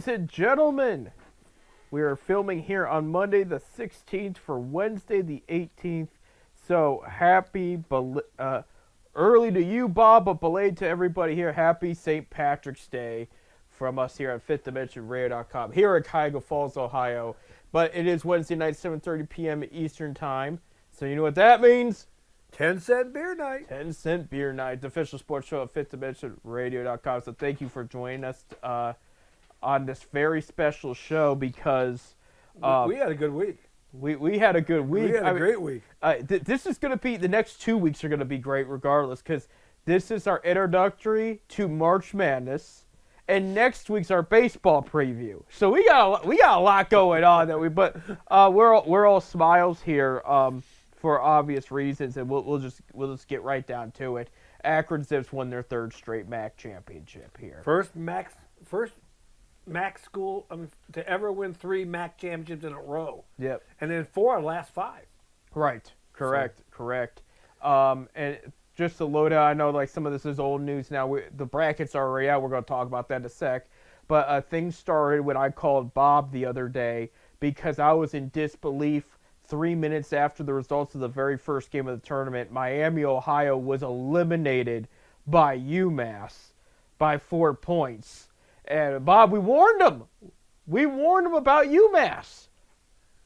Ladies and gentlemen, we are filming here on Monday the 16th for Wednesday the 18th. So happy, early to you, Bob, but belated to everybody here. Happy St. Patrick's Day from us here at FifthDimensionRadio.com here at Cuyahoga Falls, Ohio. But it is Wednesday night, 7:30 p.m. Eastern Time. So you know what that means? 10-cent beer night. 10-cent beer night, the official sports show at FifthDimensionRadio.com. So thank you for joining us on this very special show because We had a good week. we had a good week. We had a great week. This is going to be, the next 2 weeks are going to be great regardless because this is our introductory to March Madness, and next week's our baseball preview. So we got a lot going on but we're all smiles here for obvious reasons, and we'll just get right down to it. Akron Zips won their third straight MAC championship here. First MAC school to ever win 3 MAC championships in a row. Yep. And then 4 of the last 5. Right. Correct. And just to load out, I know like some of this is old news now. The brackets are already out. We're going to talk about that in a sec. But things started when I called Bob the other day because I was in disbelief 3 minutes after the results of the very first game of the tournament. Miami, Ohio was eliminated by UMass by 4 points. And Bob, we warned them. We warned them about UMass.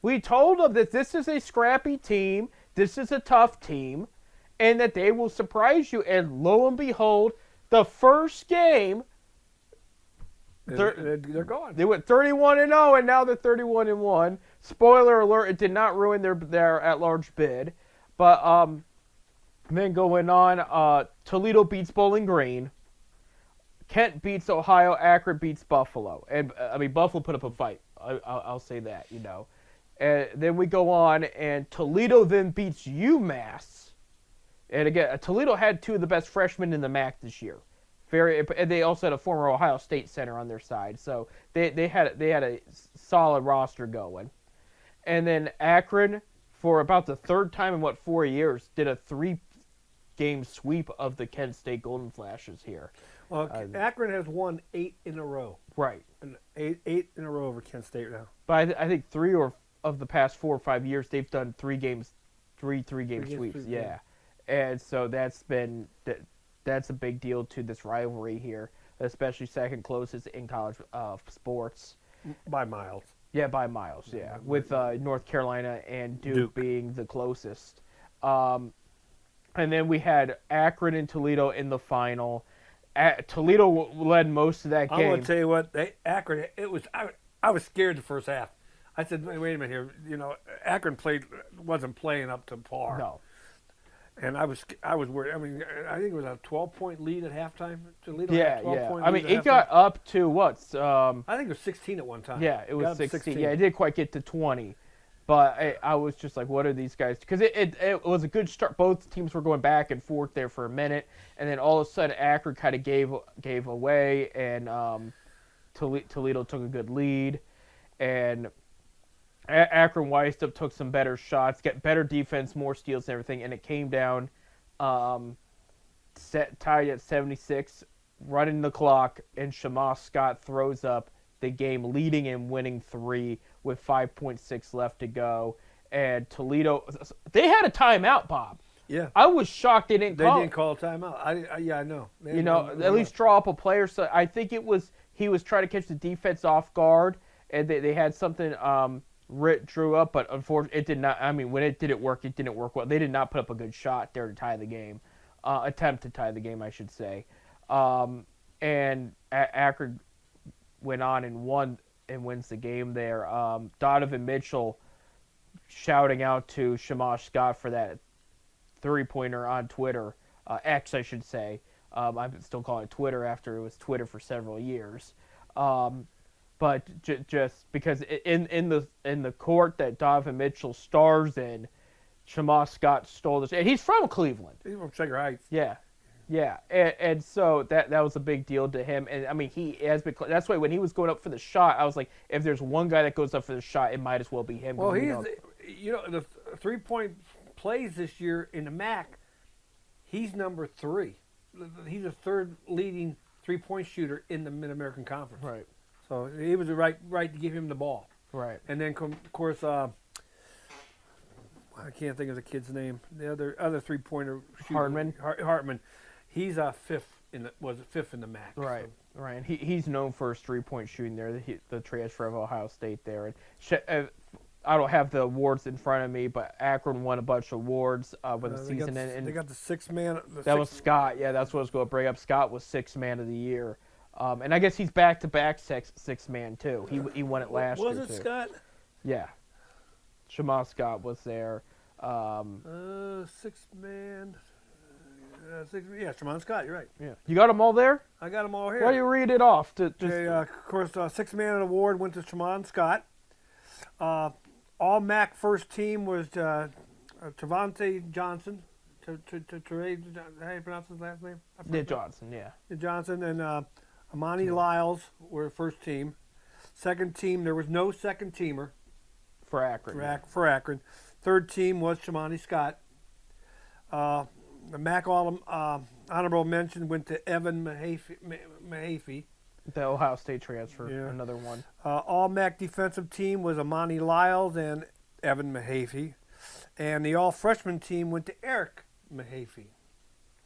We told them that this is a scrappy team, this is a tough team, and that they will surprise you. And lo and behold, the first game, They're gone. they went 31-0, and now they're 31-1. Spoiler alert: it did not ruin their at-large bid. But then going on, Toledo beats Bowling Green. Kent beats Ohio. Akron beats Buffalo. And Buffalo put up a fight. I'll say that, you know. And then we go on, and Toledo then beats UMass. And again, Toledo had 2 of the best freshmen in the MAC this year. And they also had a former Ohio State center on their side, so they had a solid roster going. And then Akron, for about the third time in 4 years, did a 3-game sweep of the Kent State Golden Flashes here. Well, Akron has won 8 in a row. Right. And eight in a row over Kent State now. But I think 3 of the past 4 or 5 years, they've done 3-game sweeps. Yeah. And so that's a big deal to this rivalry here, especially second closest in college sports. By miles. Yeah, by miles, yeah. With North Carolina and Duke being the closest. And then we had Akron and Toledo in the final. Toledo led most of that game. I'm going to tell you what, Akron, I was scared the first half. I said, wait a minute here. You know, Akron wasn't playing up to par. No. And I was worried. I think it was a 12-point lead at halftime. Toledo Yeah, had a 12-point yeah. lead at It halftime. got up to what? I think it was 16 at one time. Yeah, it was Got up to 16. Yeah, it didn't quite get to 20. But I was just like, what are these guys? Because it was a good start. Both teams were going back and forth there for a minute. And then all of a sudden, Akron kind of gave away. And Toledo took a good lead. And Akron wised up, took some better shots, get better defense, more steals and everything. And it came down tied at 76, running the clock. And Shamash Scott throws up the game leading and winning 3 with 5.6 left to go. And Toledo, they had a timeout, Bob. Yeah. I was shocked they didn't call. They didn't call a timeout. I know. At least draw up a player. So I think he was trying to catch the defense off guard, and they had something Ritt drew up, but unfortunately it did not. When it didn't work well. They did not put up a good shot there to tie the game. Attempt to tie the game, I should say. And Akron went on and wins the game there. Donovan Mitchell shouting out to Shamash Scott for that 3-pointer on Twitter. X, I should say. I'm still calling it Twitter after it was Twitter for several years. But just because in the court that Donovan Mitchell stars in, Shamash Scott stole this. And he's from Cleveland. He's from Shaker Heights. Yeah. Yeah, and so that was a big deal to him. And he has been. That's why when he was going up for the shot, I was like, if there's one guy that goes up for the shot, it might as well be him. Well, the 3-point plays this year in the MAC, he's number 3. He's the third leading 3-point shooter in the Mid-American Conference. Right. So he was the right to give him the ball. Right. And then of course, I can't think of the kid's name. The other 3-pointer shooter, Hartman. Hartman, he's fifth in the MAC. Right. So. Right. And he's known for his 3-point shooting there. The transfer of Ohio State there. And I don't have the awards in front of me, but Akron won a bunch of awards with the season. They got the sixth man. That was Scott. Yeah, that's what I was going to bring up. Scott was sixth man of the year. And I guess he's back-to-back sixth man, too. He won it last year, Was it too. Scott? Yeah. Shamal Scott was there. Sixth man. Yeah, Shaman Scott, you're right. Yeah. You got them all there? I got them all here. Why do you read it off? Okay, of course, sixth man of the award went to Shaman Scott. All MAC first team was Tavante Johnson. How do you pronounce his last name? Yeah, Johnson, yeah. Johnson and Amani Lyles were first team. Second team, there was no second teamer For Akron. for Akron. Third team was Shamani Scott. The MAC honorable mention went to Evan Mahaffey. The Ohio State transfer, Yeah. another one. All MAC defensive team was Amani Lyles and Evan Mahaffey. And the all freshman team went to Eric Mahaffey.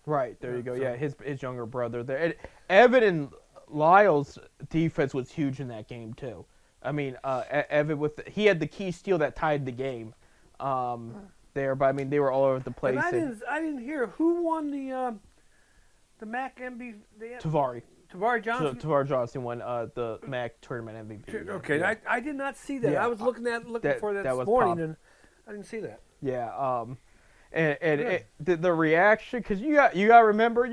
Right, there Yeah, you go. so- Yeah, his younger brother there. And Evan and Lyles' defense was huge in that game, too. I mean, Evan, he had the key steal that tied the game there, but I mean, they were all over the place. And I didn't hear who won the MAC MVP. Tavari. Tavari Johnson. Tavar Johnson won the MAC tournament MVP. Okay, Yeah. I did not see that. Yeah, I was looking for that this was morning, pop. and I didn't see that. Yeah, the reaction, because you got to remember,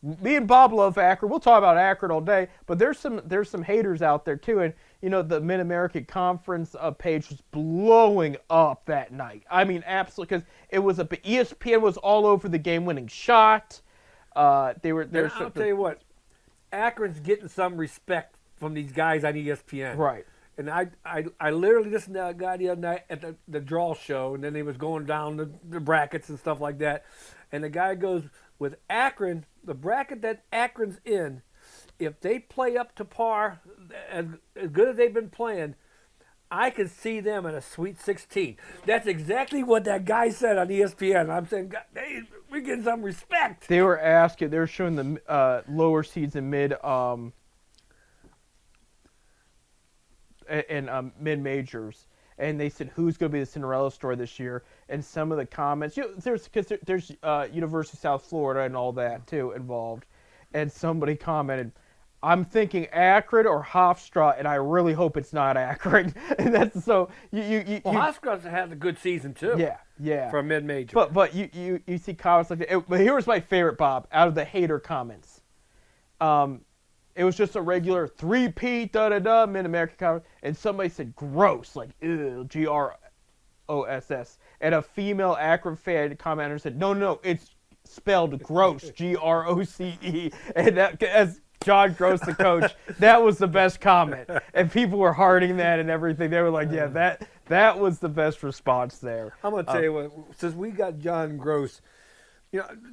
me and Bob love Akron. We'll talk about Akron all day, but there's some haters out there too, and the Mid-American Conference page was blowing up that night. I mean, absolutely, because it was ESPN was all over the game-winning shot. I'll tell you what, Akron's getting some respect from these guys on ESPN. Right. And I literally listened to that guy the other night at the draw show, and then he was going down the brackets and stuff like that. And the guy goes, with Akron, the bracket that Akron's in, if they play up to par, as good as they've been playing, I can see them in a Sweet 16. That's exactly what that guy said on ESPN. I'm saying, hey, we're getting some respect. They were showing the lower seeds and mid mid-majors, and they said who's going to be the Cinderella story this year. And some of the comments, there's University of South Florida and all that too involved, and somebody commented, "I'm thinking Akron or Hofstra, and I really hope it's not Akron." And that's so Hofstra's had a good season too. Yeah. For a mid-major. But you see comments like that. But here was my favorite, Bob, out of the hater comments. It was just a regular 3P, Mid-American Conference, and somebody said gross, like, ew, GROSS. And a female Akron fan commenter said, no, it's spelled gross, GROCE. And that, as John Gross, the coach, that was the best comment. And people were hearting that and everything. They were like, yeah, that was the best response there. I'm going to tell you what, since we got John Gross,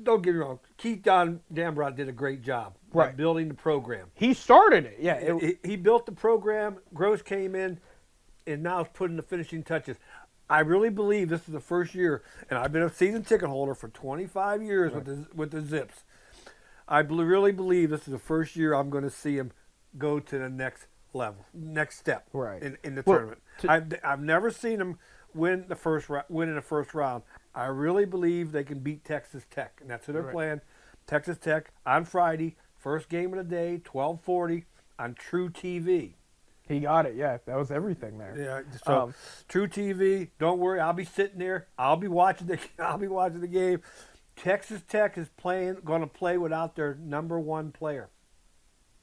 don't get me wrong, Keith Dambrot did a great job Right. building the program. He started it, yeah. He built the program. Gross came in, and now is putting the finishing touches. I really believe this is the first year, and I've been a season ticket holder for 25 years with the Zips. I really believe this is the first year I'm going to see him go to the next level, next step in the tournament. I've never seen him win in the first round. I really believe they can beat Texas Tech, and that's what they're playing. Texas Tech on Friday, first game of the day, 12:40 on True TV. He got it, yeah. That was everything there. Yeah. So True TV. Don't worry, I'll be sitting there. I'll be watching the game. Texas Tech is going to play without their number one player.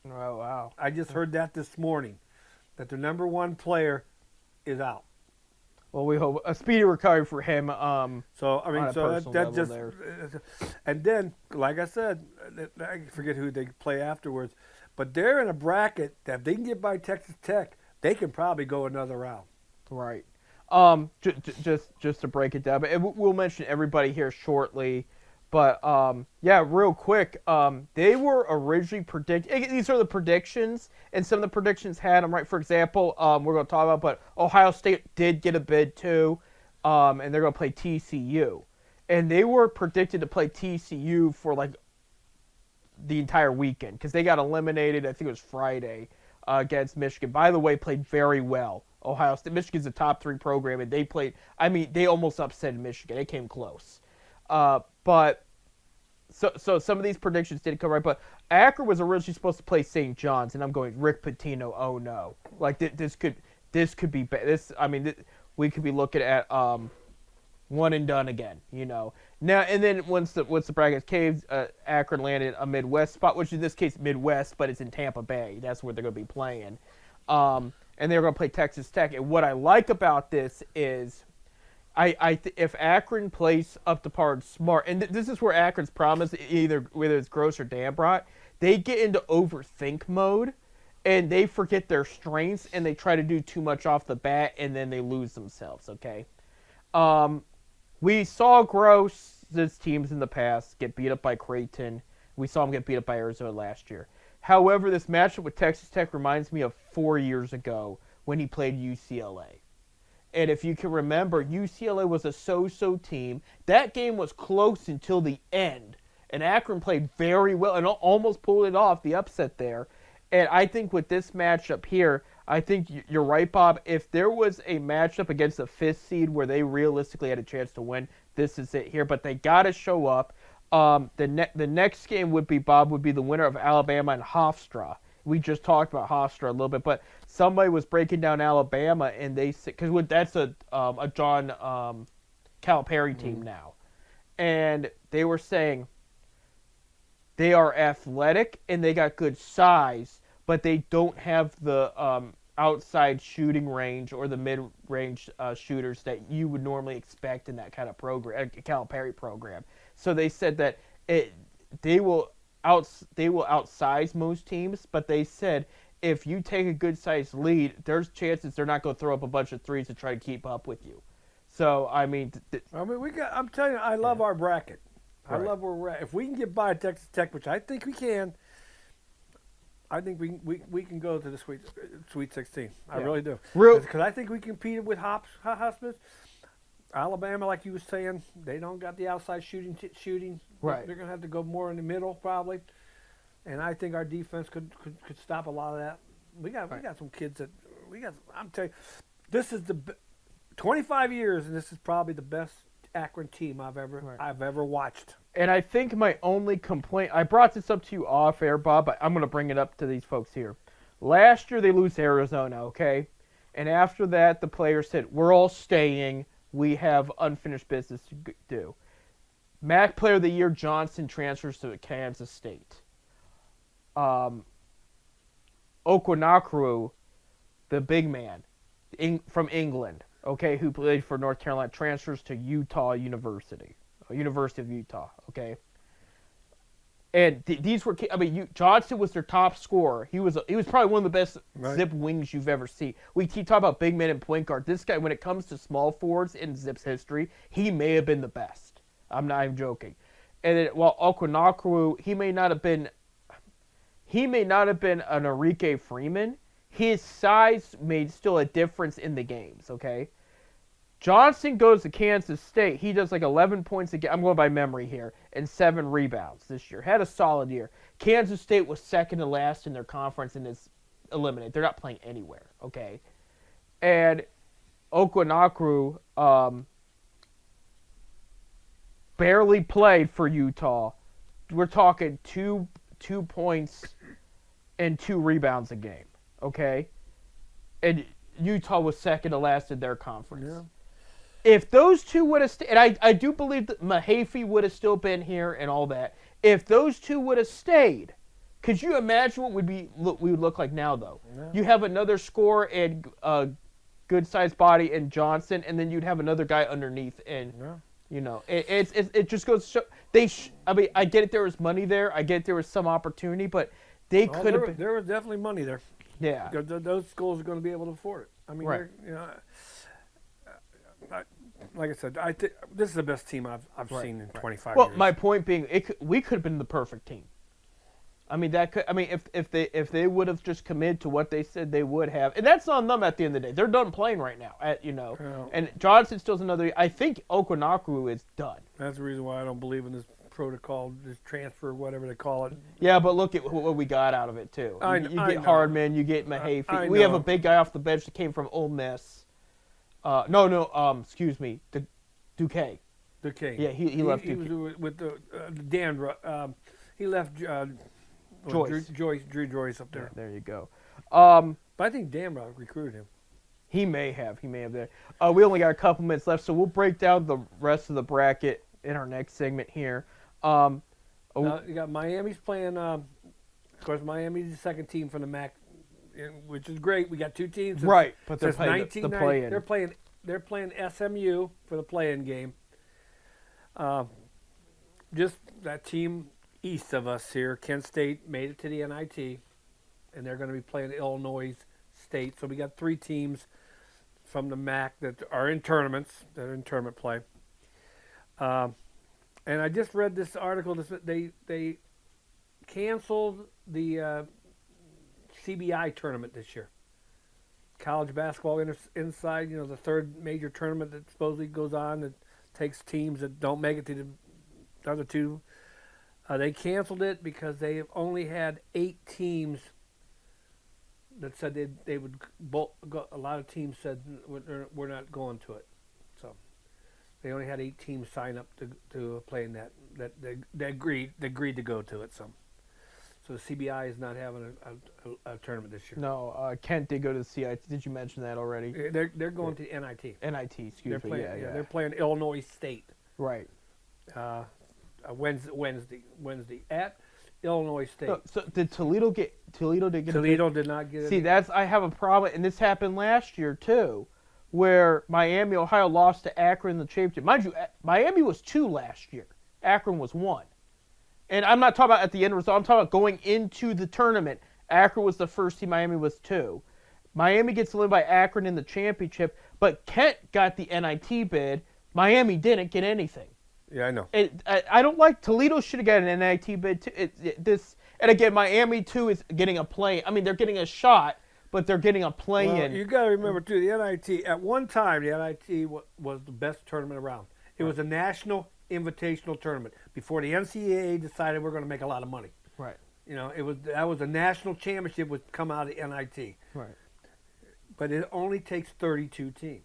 Oh wow! I just heard that this morning, that their number one player is out. Well, we hope a speedy recovery for him. So I mean, on a so personal that level just, there. and then like I said, I forget who they play afterwards, but they're in a bracket that if they can get by Texas Tech, they can probably go another round. Right. Just to break it down, but we'll mention everybody here shortly. But yeah, real quick, they were originally predicted. These are the predictions, and some of the predictions had them right. For example, we're going to talk about, but Ohio State did get a bid too, and they're going to play TCU, and they were predicted to play TCU for like the entire weekend because they got eliminated. I think it was Friday against Michigan. By the way, played very well. Ohio State, Michigan's a top 3 program, and they played. I mean, they almost upset Michigan. They came close. But so some of these predictions didn't come right. But Akron was originally supposed to play St. John's, and I'm going Rick Pitino. Oh no! Like this could be bad. We could be looking at one and done again. Now and then once the brackets caved, Akron landed a Midwest spot, which in this case Midwest, but it's in Tampa Bay. That's where they're going to be playing. And they're going to play Texas Tech. And what I like about this is. If Akron plays up to par and smart, and this is where Akron's problem is, whether it's Gross or Dambrot, they get into overthink mode, and they forget their strengths, and they try to do too much off the bat, and then they lose themselves, okay? We saw Gross's teams in the past get beat up by Creighton. We saw them get beat up by Arizona last year. However, this matchup with Texas Tech reminds me of 4 years ago when he played UCLA. And if you can remember, UCLA was a so-so team. That game was close until the end. And Akron played very well and almost pulled it off, the upset there. And I think with this matchup here, I think you're right, Bob. If there was a matchup against the 5th seed where they realistically had a chance to win, this is it here. But they got to show up. The next game would be the winner of Alabama and Hofstra. We just talked about Hofstra a little bit, but somebody was breaking down Alabama, and they said because that's a John Calipari team now, and they were saying they are athletic and they got good size, but they don't have the outside shooting range or the mid-range shooters that you would normally expect in that kind of program, a Calipari program. So they said that they will outsize most teams, but they said if you take a good sized lead, there's chances they're not going to throw up a bunch of threes to try to keep up with you. So I'm telling you, I love our bracket. Right. I love where we're at. If we can get by Texas Tech, which I think we can, I think we can go to the Sweet 16. I really do. Because I think we competed with Hofstra. Alabama, like you were saying, they don't got the outside shooting. Right. They're going to have to go more in the middle probably. And I think our defense could stop a lot of that. We got some kids that I'm telling you, this is 25 years, and this is probably the best Akron team I've ever watched. And I think my only complaint, I brought this up to you off air, Bob, but I'm going to bring it up to these folks here. Last year they lose to Arizona, okay? And after that, the players said, we're all staying. We have unfinished business to do. MAC Player of the Year Johnson transfers to Kansas State. Okwanakru, the big man from England, okay, who played for North Carolina, transfers to University of Utah, okay? And these were, Johnson was their top scorer. He was probably one of the best zip wings you've ever seen. We talk about big men and point guard. This guy, when it comes to small forwards in Zip's history, he may have been the best. I'm not even joking. And then, while Okwanakwu, he may not have been an Enrique Freeman. His size made still a difference in the games, okay? Johnson goes to Kansas State. He does like 11 points a game. I'm going by memory here. And 7 rebounds this year. Had a solid year. Kansas State was second to last in their conference and is eliminated. They're not playing anywhere, okay? And Okwanakwu barely played for Utah. We're talking two points and 2 rebounds a game, okay? And Utah was second to last in their conference. Yeah. If those two would have stayed, and I do believe that Mahaffey would have still been here and all that. If those two would have stayed, could you imagine what we would look like now, though? Yeah. You have another scorer and a good-sized body in Johnson, and then you'd have another guy underneath. And, it just goes to show. I get it, there was money there. I get there was some opportunity, but they could have been. There was definitely money there. Yeah. Those schools are going to be able to afford it. right. like I said, this is the best team I've Right, seen in right. 25 Well, years. my point being, we could have been the perfect team. I mean, if they would have just committed to what they said they would have, and that's on them at the end of the day. They're done playing right now, Yeah. and Johnson still's another. I think Okanaku is done. That's the reason why I don't believe in this protocol, this transfer, whatever they call it. Yeah, but look at what we got out of it too. You I get know. Hardman, you get Mahaffey. I We have know. a big guy off the bench that came from Ole Miss. Excuse me, Duquesne. The King. Yeah, he left He Duquesne. was with the Dan. He left Joyce. Drew Joyce up there. There you go. But I think Dan recruited him. He may have there. We only got a couple minutes left, so we'll break down the rest of the bracket in our next segment here. Now, you got Miami's playing. Of course, Miami's the second team from the MAC, which is great. We got two teams. Right, but they're Since playing the 1990, play-in. They're playing SMU for the play-in game. Just that team east of us here, Kent State made it to the NIT, and they're going to be playing Illinois State. So we got three teams from the MAC that are in tournaments, that are in tournament play. And I just read this article. They canceled the CBI tournament this year. College basketball inside, the third major tournament that supposedly goes on that takes teams that don't make it to the other two. They canceled it because they only had 8 teams that said they would go. A lot of teams said we're not going to it. So they only had 8 teams sign up to play in that they agreed to go to it. So the CBI is not having a tournament this year. No, Kent did go to the CIT. Did you mention that already? They're going to NIT. NIT, excuse me. Playing, Yeah. They're playing Illinois State. Right. Wednesday at Illinois State. So did Toledo get Toledo did not get it. See, I have a problem, and this happened last year too, where Miami, Ohio lost to Akron in the championship. Mind you, Miami was 2 last year. Akron was 1. And I'm not talking about at the end result. I'm talking about going into the tournament. Akron was the first team. Miami was 2. Miami gets eliminated by Akron in the championship, but Kent got the NIT bid. Miami didn't get anything. Yeah, I know. I don't like Toledo should have got an NIT bid too. And again, Miami too is getting a play. I mean, they're getting a shot, but they're getting a play in. You got to remember too, the NIT at one time the NIT was the best tournament around. It was a national invitational tournament before the NCAA decided we're going to make a lot of money. Right. That was a national championship would come out of NIT. Right. But it only takes 32 teams.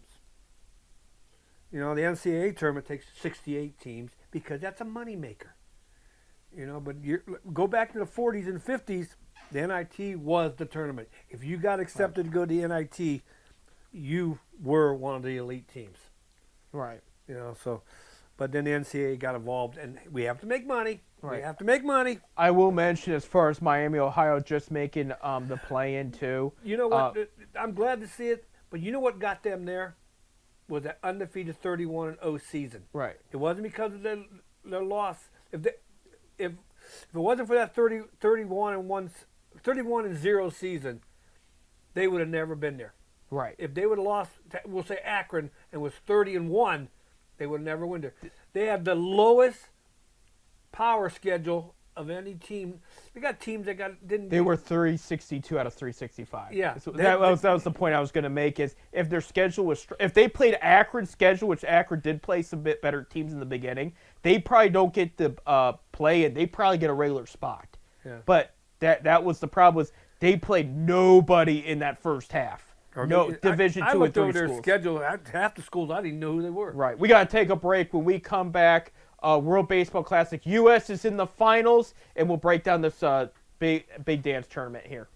The NCAA tournament takes 68 teams because that's a moneymaker. But go back to the 40s and 50s, the NIT was the tournament. If you got accepted to go to the NIT, you were one of the elite teams. Right. But then the NCAA got involved, and we have to make money. Right. We have to make money. I will mention, as far as Miami, Ohio, just making the play-in too. You know what? I'm glad to see it, but you know what got them there? Was that undefeated 31-0 season. Right. It wasn't because of their loss. If it wasn't for that 31-0 season, they would have never been there. Right. If they would have lost, we'll say Akron, and was 30-1, they would never win there. They have the lowest power schedule of any team. They got teams that didn't. They were 362 out of 365. Yeah. So that was the point I was going to make. Is if their schedule was if they played Akron's schedule, which Akron did play some bit better teams in the beginning, they probably don't get the play, and they probably get a regular spot. Yeah. But that was the problem, was they played nobody in that first half. No Division I 2 and looked 3 over their schools. schedule. Half the schools I didn't know who they were. Right. We got to take a break. When we come back, World Baseball Classic U.S. is in the finals, and we'll break down this big dance tournament here.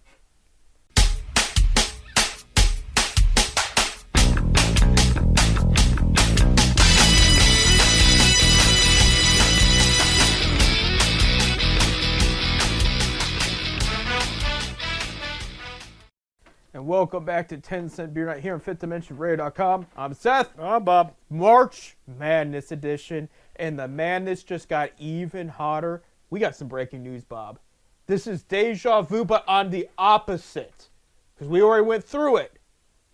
And welcome back to 10 Cent Beer Night here on FifthDimensionRadio.com. I'm Seth. I'm Bob. March Madness edition, and the madness just got even hotter. We got some breaking news, Bob. This is deja vu, but on the opposite, because we already went through it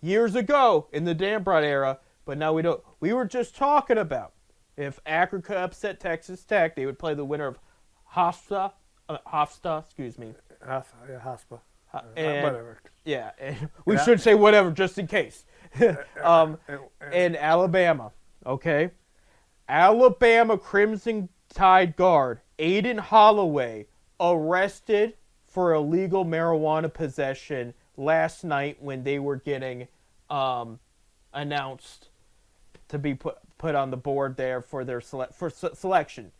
years ago in the Dambrot era. But now we don't. We were just talking about if Akron could upset Texas Tech, they would play the winner of Hofstra, excuse me. Haspa. And, Whatever. Yeah, and we should say whatever just in case. And Alabama, okay? Alabama Crimson Tide guard Aiden Holloway arrested for illegal marijuana possession last night when they were getting announced to be put on the board there for their selection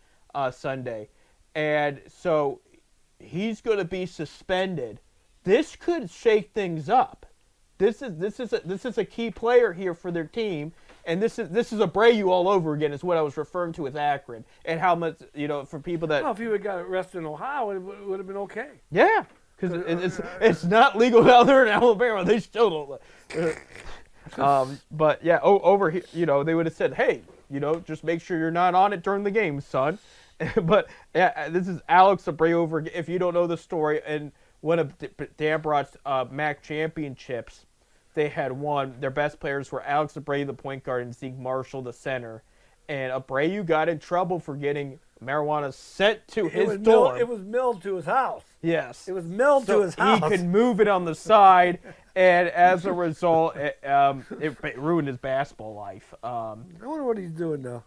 Sunday. And so he's going to be suspended. This could shake things up. This is a key player here for their team, and this is Abreu all over again. Is what I was referring to with Akron, and how much for people that. Well, if he would got arrested in Ohio, it would have been okay. Yeah, because it's not legal down there in Alabama. They still don't. But yeah, over here, they would have said, hey, just make sure you're not on it during the game, son. But yeah, this is Alex Abreu over. If you don't know the story, and one of Dan Broad's MAC championships, they had won. Their best players were Alex Abreu, the point guard, and Zeke Marshall, the center. And Abreu got in trouble for getting marijuana sent to his dorm. It was milled to his house. Yes. It was milled to his house. He could move it on the side, and as a result, it ruined his basketball life. I wonder what he's doing now.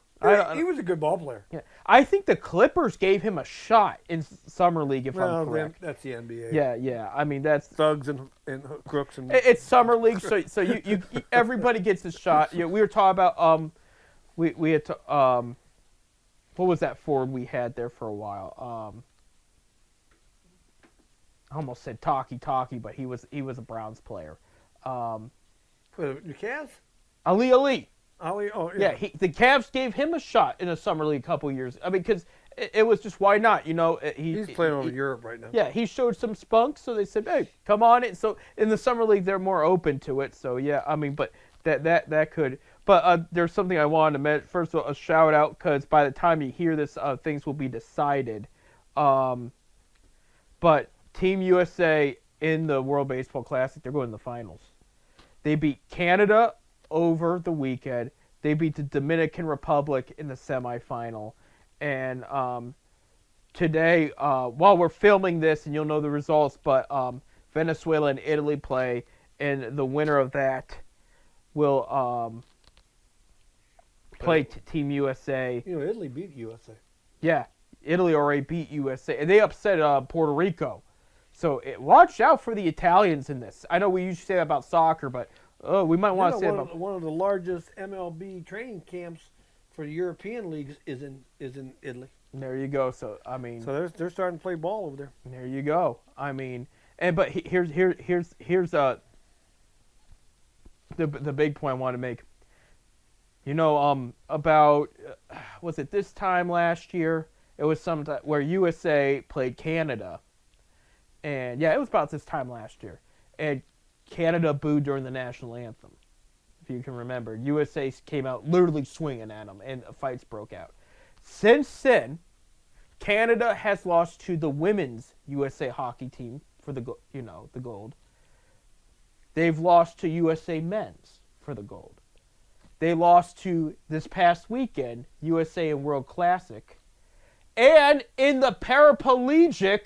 He was a good ball player. Yeah. I think the Clippers gave him a shot in Summer League, if I'm correct. That's the NBA. Yeah. I mean, that's thugs and crooks and. It's Summer League, so you everybody gets a shot. We were talking about we had to what was that forward we had there for a while? I almost said Talkie, but he was a Browns player. For the Cavs? Ali. Oh, yeah. The Cavs gave him a shot in a summer league a couple years. I mean, because it was just why not? He's playing over Europe right now. Yeah, he showed some spunk, so they said, "Hey, come on!" And so in the summer league, they're more open to it. So yeah, I mean, but that could. But there's something I wanted to mention. First of all, a shout out because by the time you hear this, things will be decided. But Team USA in the World Baseball Classic, they're going to the finals. They beat Canada over the weekend. They beat the Dominican Republic in the semifinal. And today, while we're filming this, and you'll know the results, but Venezuela and Italy play, and the winner of that will play Team USA. Italy beat USA. Yeah, Italy already beat USA, and they upset Puerto Rico. So watch out for the Italians in this. I know we usually say that about soccer, but we might want to say about one of the largest MLB training camps for the European leagues is in Italy. There you go. So I mean, they're starting to play ball over there. There you go. I mean, but here's the big point I want to make. About was it this time last year? It was some where USA played Canada, and yeah, it was about this time last year, and Canada booed during the national anthem, if you can remember. USA came out literally swinging at them, and fights broke out. Since then, Canada has lost to the women's USA hockey team for the gold. They've lost to USA men's for the gold. They lost to, this past weekend, USA in World Classic. And in the paraplegic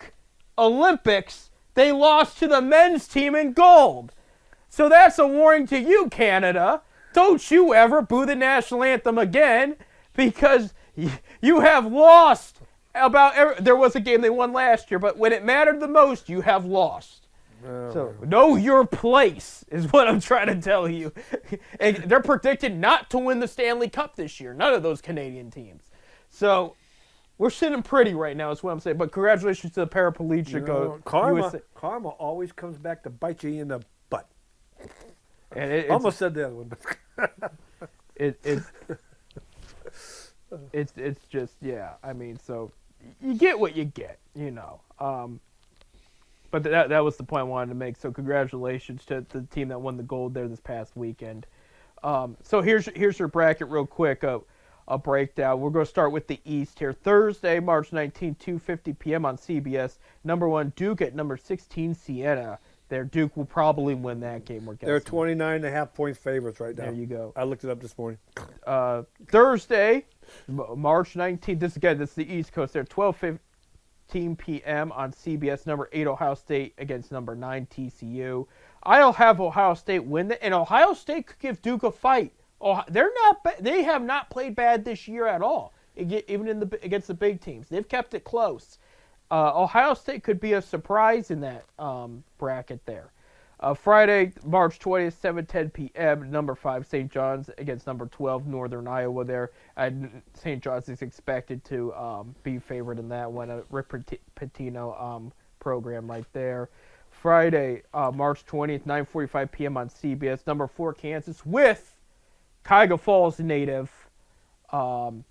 Olympics, they lost to the men's team in gold. So that's a warning to you, Canada. Don't you ever boo the national anthem again, because you have lost there was a game they won last year, but when it mattered the most, you have lost. So know your place is what I'm trying to tell you. And they're predicted not to win the Stanley Cup this year. None of those Canadian teams. So we're sitting pretty right now is what I'm saying. But congratulations to the paraplegic. Karma always comes back to bite you in the butt. And almost said the other one, but it's just, yeah. I mean, so you get what you get, But that was the point I wanted to make. So congratulations to the team that won the gold there this past weekend. So here's your bracket real quick. A breakdown. We're going to start with the East here. Thursday, March 19, 2:50 p.m. on CBS. Number 1 Duke at number 16 Siena. there. Duke will probably win that game. We're They're guessing. 29.5-point favorites right now. There you go. I looked it up this morning. Thursday, March 19th. This is the East Coast. There, 12:15 p.m. on CBS. Number 8 Ohio State against number 9 TCU. I'll have Ohio State win it, and Ohio State could give Duke a fight. They have not played bad this year at all. Even against the big teams, they've kept it close. Ohio State could be a surprise in that bracket there. Friday, March 20th, 7:10 p.m. Number 5 St. John's against number 12 Northern Iowa there. St. John's is expected to be favored in that one. Rick Pitino program right there. Friday, March 20th, 9:45 p.m. on CBS. Number 4 Kansas with Cuyahoga Falls native Darren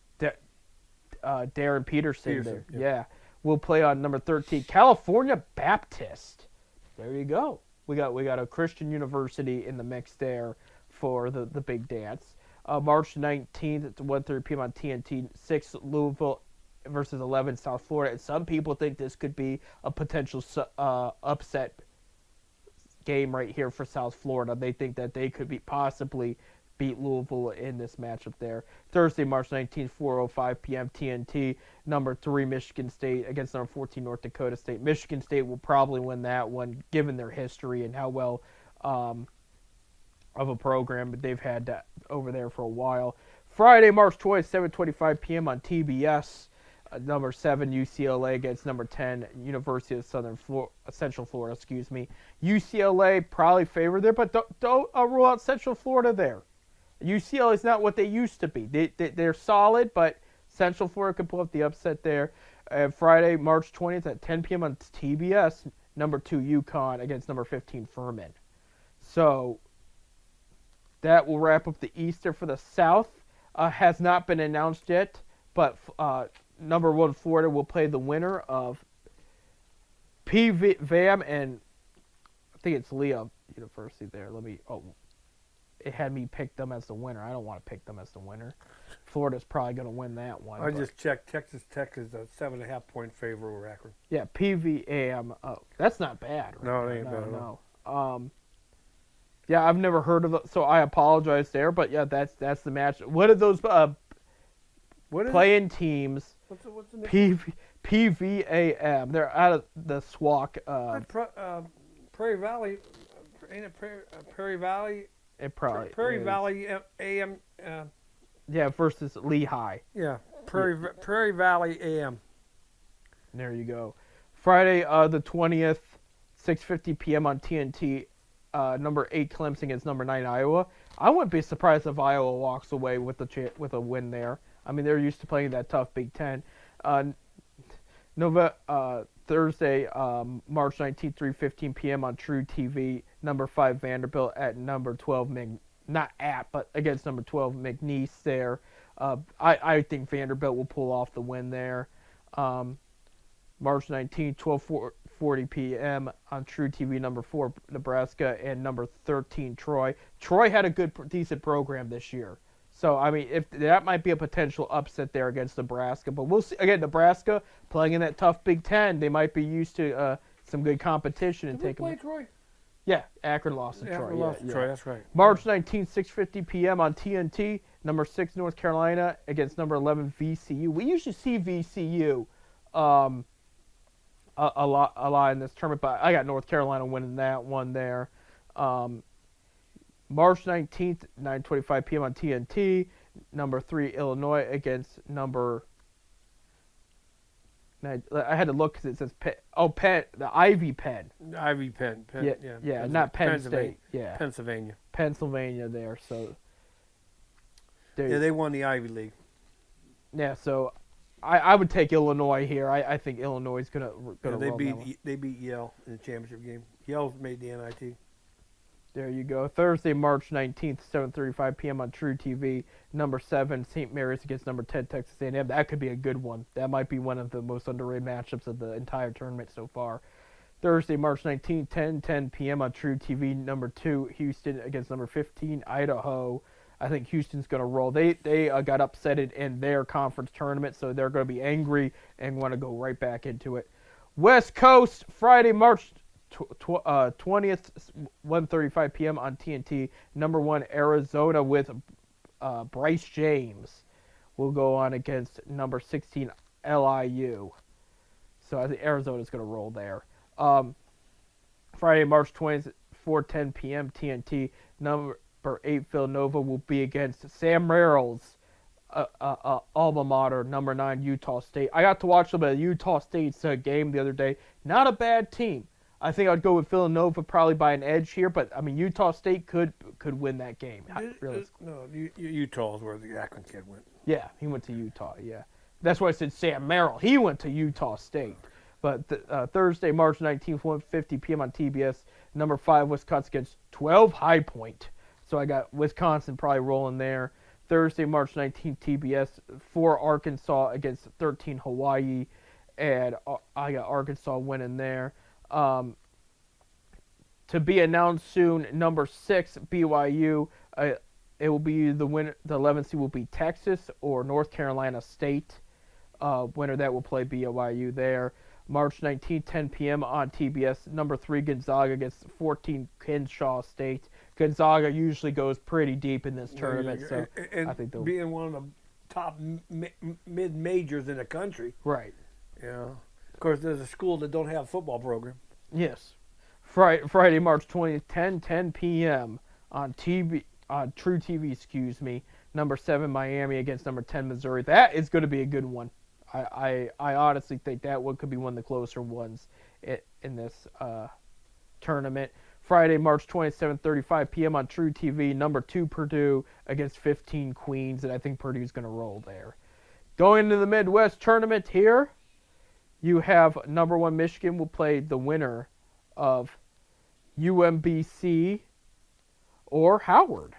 Peterson there. Yeah. We'll play on number 13 California Baptist. There you go. We got a Christian university in the mix there for the big dance. March 19th at 1:30 p.m. on TNT. 6 Louisville versus 11 South Florida. And some people think this could be a potential upset game right here for South Florida. They think that they could possibly beat Louisville in this matchup there. Thursday, March 19th, 4:05 p.m. TNT. Number 3 Michigan State against number 14 North Dakota State. Michigan State will probably win that one given their history and how well of a program they've had over there for a while. Friday, March 20th, 7:25 p.m. on TBS. Number 7 UCLA against number 10 University of Central Florida. UCLA probably favored there, but don't rule out Central Florida there. UCLA is not what they used to be. They're solid, but Central Florida could pull up the upset there. Friday, March 20th at 10 p.m. on TBS, number 2 UConn against number 15 Furman. So that will wrap up the Easter for the South. Has not been announced yet, but number 1 Florida will play the winner of PVAM and I think it's Lehigh University there. It had me pick them as the winner. I don't want to pick them as the winner. Florida's probably going to win that one. I just checked. Texas Tech is a 7.5-point favorite over Akron. Yeah, PVAM. That's not bad. Right? No, it ain't bad at all. Yeah, I've never heard of it, so I apologize there. But yeah, that's the match. What are those playing teams? What's the name? PVAM. They're out of the SWAC. Prairie Valley. Ain't it Prairie Valley? It probably Prairie is. Valley AM. Yeah, versus Lehigh. Yeah, Prairie Valley AM. There you go. Friday, the 20th, 6:50 p.m. on TNT. Number 8 Clemson against number 9 Iowa. I wouldn't be surprised if Iowa walks away with a win there. I mean, they're used to playing that tough Big Ten. Thursday, March 19th, 3:15 p.m. on True TV. Number 5 Vanderbilt at number 12 against number 12 McNeese there. I think Vanderbilt will pull off the win there. March 19th, 12:40 p.m. on True TV. Number 4 Nebraska and number 13 Troy. Troy had a decent program this year. So, I mean, if that might be a potential upset there against Nebraska. But we'll see. Again, Nebraska playing in that tough Big Ten. They might be used to some good competition. And Did we play Troy? Yeah, Akron lost to Troy. Akron lost to Troy, that's right. March 19th, 6:50 p.m. on TNT. Number 6 North Carolina against number 11 VCU. We usually see VCU a lot in this tournament, but I got North Carolina winning that one there. March 19th, 9:25 p.m. on TNT. Number 3 Illinois against number. I had to look because it says Penn, the Ivy Penn. Ivy Penn. Yeah, not Penn State. Yeah, Pennsylvania there. So. They won the Ivy League. Yeah, so I would take Illinois here. I think Illinois is gonna they beat Yale in the championship game. Yale made the NIT. There you go. Thursday, March 19th, 7:35 p.m. on True TV. Number 7 St. Mary's against number 10 Texas A&M. That could be a good one. That might be one of the most underrated matchups of the entire tournament so far. Thursday, March 19th, 10 p.m. on True TV. Number 2 Houston against number 15 Idaho. I think Houston's going to roll. They got upsetted in their conference tournament, so they're going to be angry and want to go right back into it. West Coast, Friday, March 20th, 1:35 p.m. on TNT. Number 1 Arizona with Bryce James will go on against number 16 LIU. So I think Arizona's going to roll there. Friday, March 20th, 4:10 p.m. TNT. Number 8 Villanova will be against Sam Merrill's alma mater, number 9 Utah State. I got to watch a bit of Utah State's game the other day. Not a bad team. I think I'd go with Villanova probably by an edge here, but I mean Utah State could win that game. No, Utah is where the Akron kid went. Yeah, he went to Utah. Yeah, that's why I said Sam Merrill. He went to Utah State. But Thursday, March 19th, 1:50 p.m. on TBS. Number 5 Wisconsin against 12 High Point. So I got Wisconsin probably rolling there. Thursday, March 19th, TBS. 4 Arkansas against 13 Hawaii, and I got Arkansas winning there. To be announced soon, number 6 BYU. It will be the winner. The 11th seed will be Texas or North Carolina State. Winner that will play BYU there. March 19th, 10 p.m. on TBS. Number 3 Gonzaga against 14 Kennesaw State. Gonzaga usually goes pretty deep in this tournament, so and I think they'll being one of the top mid majors in the country. Right. Yeah. Of course, there's a school that don't have a football program. Yes. Friday, March 20th, 10 p.m. on True TV. Excuse me. Number 7 Miami against number 10 Missouri. That is going to be a good one. I honestly think that one could be one of the closer ones in this tournament. Friday, March 27th, 7:35 p.m. on True TV. Number 2 Purdue against 15 Queens, and I think Purdue's going to roll there. Going into the Midwest tournament here, you have number 1 Michigan will play the winner of UMBC or Howard.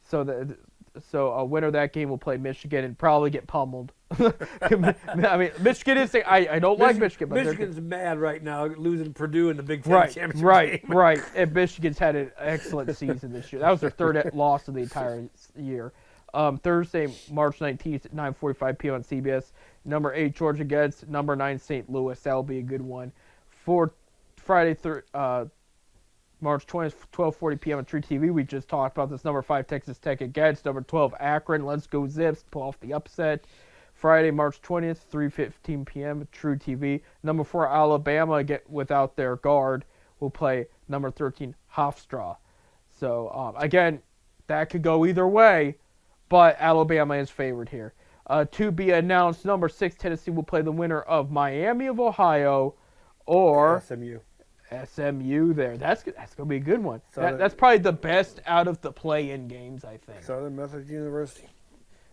So a winner of that game will play Michigan and probably get pummeled. I mean, Michigan is saying, I don't like Michigan. But Michigan's mad right now losing Purdue in the Big Ten championship game. Right. And Michigan's had an excellent season this year. That was their 3rd loss of the entire year. Thursday, March 19th at 9:45 p.m. on CBS. Number 8 Georgia against number 9 St. Louis. That'll be a good one. For Friday, March 20th, 12:40 p.m. on True TV. We just talked about this. Number 5 Texas Tech against number 12 Akron. Let's go Zips. Pull off the upset. Friday, March 20th, 3:15 p.m. True TV. Number 4 Alabama without their guard will play number 13 Hofstra. So again, that could go either way, but Alabama is favored here. To be announced, number 6 Tennessee will play the winner of Miami of Ohio or SMU there. That's going to be a good one. That's probably the best out of the play-in games, I think. Southern Methodist University.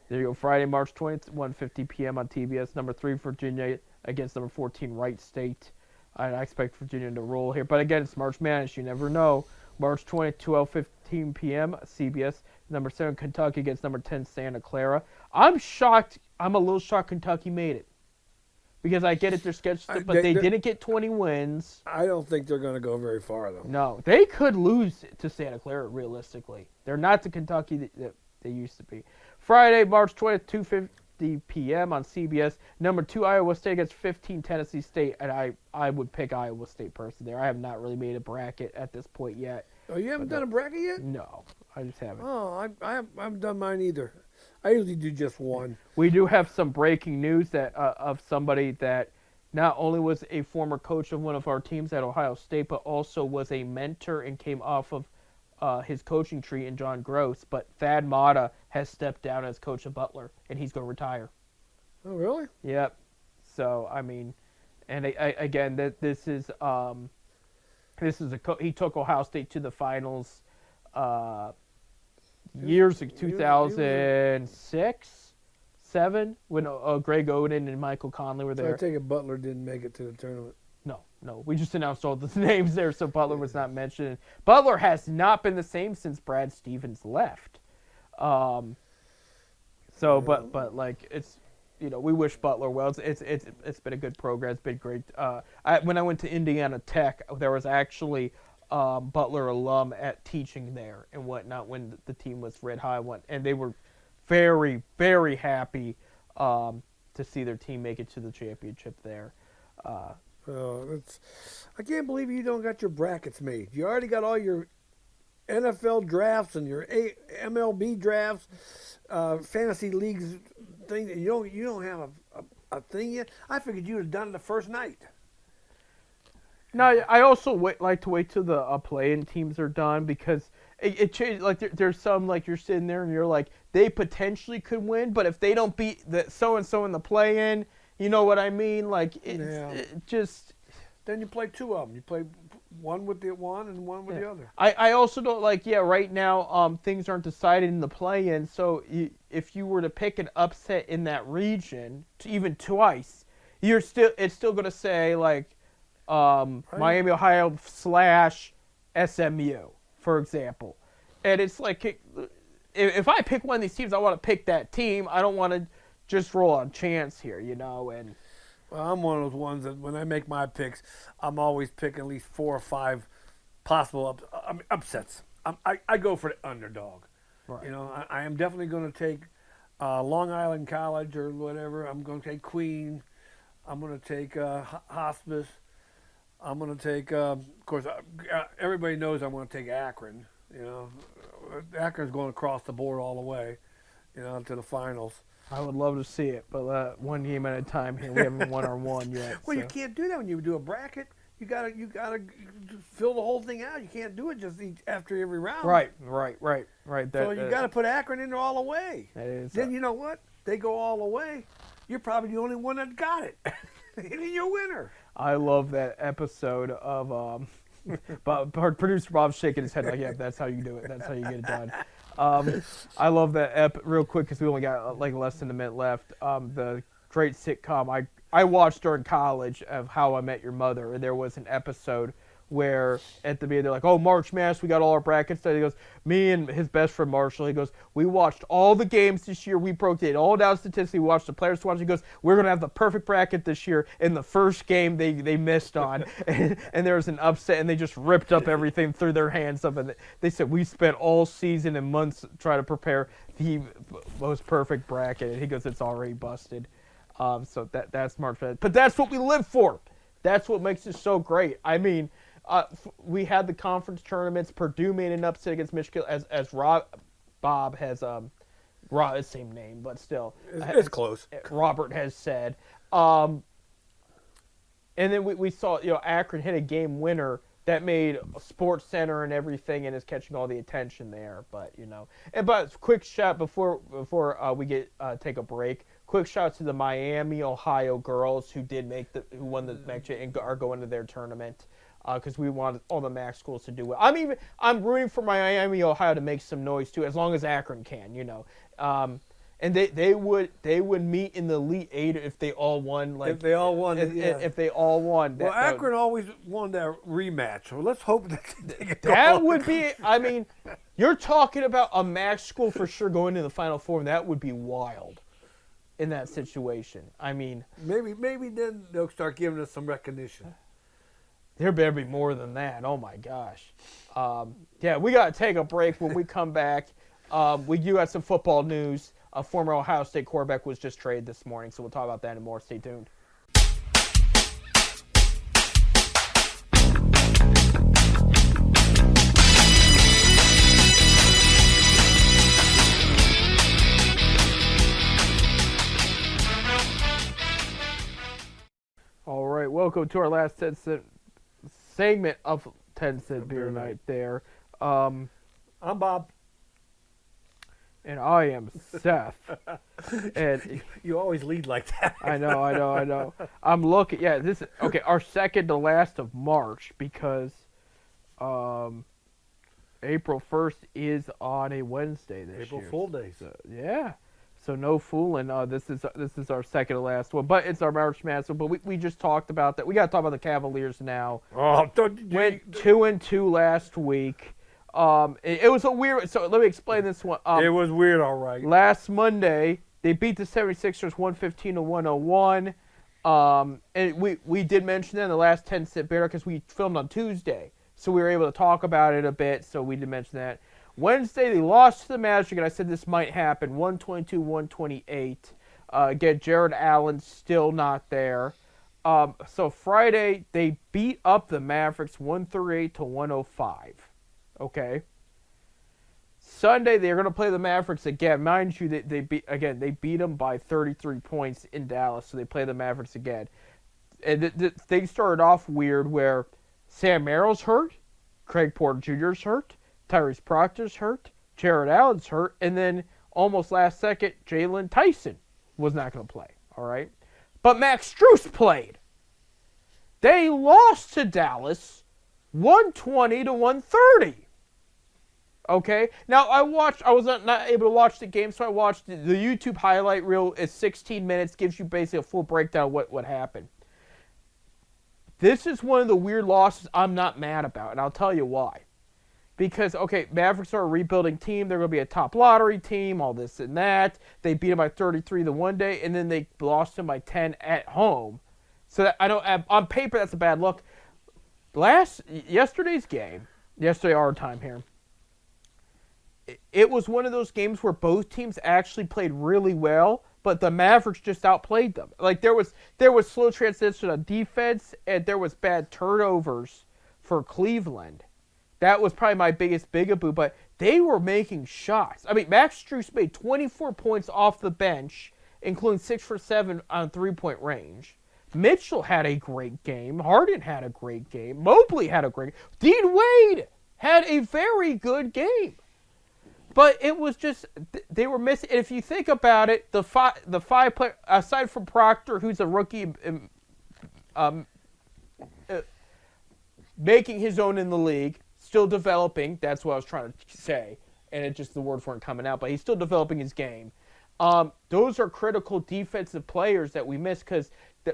There you go. Friday, March 20th, 1:50 p.m. on TBS. Number 3 Virginia against number 14 Wright State. I expect Virginia to roll here. But again, it's March Madness. You never know. March 20th, 12:15 p.m. CBS. Number 7 Kentucky against number 10 Santa Clara. I'm shocked. I'm a little shocked Kentucky made it. Because I get it, they're scheduled, but they didn't get 20 wins. I don't think they're going to go very far, though. No, they could lose to Santa Clara, realistically. They're not the Kentucky that they used to be. Friday, March 20th, 2:50 p.m. on CBS. Number 2 Iowa State against 15 Tennessee State, and I would pick Iowa State personally there. I have not really made a bracket at this point yet. Oh, you haven't done a bracket yet? No, I just haven't. Oh, I haven't done mine either. I usually do just one. We do have some breaking news that of somebody that not only was a former coach of one of our teams at Ohio State, but also was a mentor and came off of his coaching tree in John Gross. But Thad Matta has stepped down as coach of Butler, and he's going to retire. Oh, really? Yep. So, I mean, and again, this is he took Ohio State to the finals years ago, 2006, 7, when Greg Oden and Michael Conley were there. So I take it Butler didn't make it to the tournament. No. We just announced all the names there, so Butler was not mentioned. Butler has not been the same since Brad Stevens left. But like it's, we wish Butler well. It's been a good program. It's been great. When I went to Indiana Tech, there was actually Butler alum at teaching there and whatnot when the team was red high, and they were very, very happy to see their team make it to the championship there. I can't believe you don't got your brackets made. You already got all your NFL drafts and your MLB drafts, fantasy leagues thing. You don't have a thing yet. I figured you would have done it the first night. No, I also like to wait till the play-in teams are done because it changes. Like there's some like you're sitting there and you're like they potentially could win, but if they don't beat the so and so in the play-in, you know what I mean? Like it just. Then you play two of them. You play one with the one and one with the other. I also don't like right now things aren't decided in the play-in, so if you were to pick an upset in that region even twice, it's still gonna say like. Right. Miami, Ohio / SMU, for example. And it's like, if I pick one of these teams, I want to pick that team. I don't want to just roll on chance here, And well, I'm one of those ones that when I make my picks, I'm always picking at least 4 or 5 possible upsets. I go for the underdog. Right. I am definitely going to take Long Island College or whatever. I'm going to take Queen. I'm going to take Hospice. I'm going to take, of course, everybody knows I'm going to take Akron. Akron's going across the board all the way, to the finals. I would love to see it, but one game at a time here. We haven't won our one yet. Well, you can't do that when you do a bracket. You gotta fill the whole thing out. You can't do it just after every round. Right. So you got to put Akron in there all the way. That is. Then you know what? They go all the way. You're probably the only one that got it. And you're a winner. I love that episode of producer Bob shaking his head like, yeah, that's how you do it. That's how you get it done. I love that real quick because we only got like less than a minute left. The great sitcom I watched during college of How I Met Your Mother, and there was an episode where at the beginning they're like, oh, March Madness, we got all our brackets done. He goes, me and his best friend Marshall, he goes, we watched all the games this year. We broke it all down statistically. We watched the players watch. He goes, we're going to have the perfect bracket this year. In the first game they missed on, and there was an upset, and they just ripped up everything, threw their hands up, and they said, we spent all season and months trying to prepare the most perfect bracket. And he goes, it's already busted. So that's March Madness. But that's what we live for. That's what makes it so great. I mean, we had the conference tournaments. Purdue made an upset against Michigan, as Bob has same name, but still it's close. Robert has said, and then we saw Akron hit a game winner that made Sports Center and everything, and is catching all the attention there. But but quick shout before we take a break. Quick shout to the Miami, Ohio girls who won the match and are going to their tournament. Because we want all the MAC schools to do well. I'm rooting for Miami, Ohio to make some noise too, as long as Akron can, And they would meet in the Elite Eight if they all won. Like if they all won, if they all won. Well, Akron always won that rematch, so let's hope that would be. I mean, you're talking about a MAC school for sure going to the Final Four, and that would be wild. In that situation, I mean, maybe then they'll start giving us some recognition. There better be more than that. Oh, my gosh. We got to take a break. When we come back, we do have some football news. A former Ohio State quarterback was just traded this morning, so we'll talk about that and more. Stay tuned. All right, welcome to our last segment of 10-Cent Beer Night there. I'm Bob. And I am Seth. And you always lead like that. I know. I'm looking. Yeah, this is okay. Our second to last of March because April 1st is on a Wednesday this April year. Fool Days. Yeah. So no fooling. This is our second to last one, but it's our March Madness. But we just talked about that. We got to talk about the Cavaliers now. Oh, went 2-2 last week. It was a weird. So let me explain this one. It was weird, all right. Last Monday they beat the 76ers 115-101. And we did mention that in the last 10-Cent Beer because we filmed on Tuesday, so we were able to talk about it a bit. So we did mention that. Wednesday, they lost to the Magic, and I said this might happen, 122-128. Again, Jared Allen still not there. So Friday they beat up the Mavericks 138 to 105. Okay. Sunday they're going to play the Mavericks again. Mind you, they beat them by 33 points in Dallas, so they play the Mavericks again. And they started off weird where Sam Merrill's hurt, Craig Porter Jr.'s hurt, Tyrese Proctor's hurt, Jared Allen's hurt, and then almost last second, Jalen Tyson was not going to play. All right, but Max Strus played. They lost to Dallas, 120 to 130. Okay, now I was not able to watch the game, so I watched the YouTube highlight reel. It's 16 minutes, gives you basically a full breakdown of what happened. This is one of the weird losses I'm not mad about, and I'll tell you why. Because, okay, Mavericks are a rebuilding team. They're going to be a top lottery team, all this and that. They beat them by 33 the one day, and then they lost them by 10 at home. So that on paper, that's a bad look. Yesterday's game, our time here, it was one of those games where both teams actually played really well, but the Mavericks just outplayed them. Like there was slow transition on defense, and there was bad turnovers for Cleveland. That was probably my biggest bugaboo, but they were making shots. I mean, Max Strus made 24 points off the bench, including 6 for 7 on three-point range. Mitchell had a great game. Harden had a great game. Mobley had a great game. Dean Wade had a very good game. But it was just, they were missing. And if you think about it, the five player, aside from Proctor, who's a rookie, making his own in the league, still developing. That's what I was trying to say. And the words weren't coming out. But he's still developing his game. Those are critical defensive players that we miss because